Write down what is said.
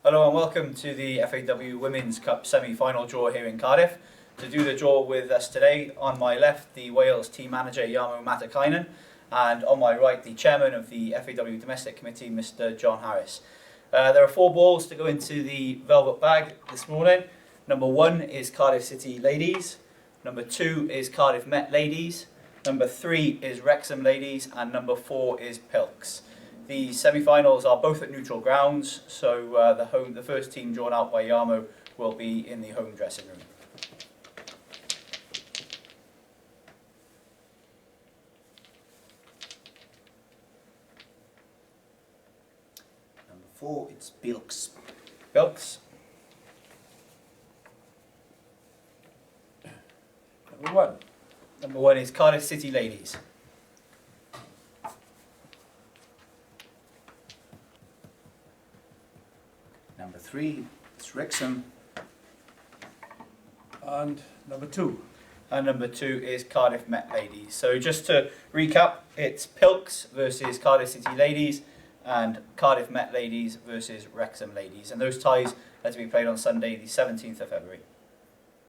Hello and welcome to the FAW Women's Cup semi-final draw here in Cardiff. To do the draw with us today, on my left the Wales team manager Jarmo Matakainen, and on my right the chairman of the FAW Domestic Committee, Mr. John Harris. There are 4 balls to go into the velvet bag this morning. Number 1 is Cardiff City Ladies, number 2 is Cardiff Met Ladies, number 3 is Wrexham Ladies, and number 4 is PILCS. The semi-finals are both at neutral grounds, so the first team drawn out by Jarmo will be in the home dressing room. Number 4, it's PILCS. PILCS. Number 1. Number 1 is Cardiff City Ladies. Number 3, it's Wrexham. And number 2. And number 2 is Cardiff Met Ladies. So just to recap, it's PILCS versus Cardiff City Ladies and Cardiff Met Ladies versus Wrexham Ladies. And those ties are to be played on Sunday the 17th of February.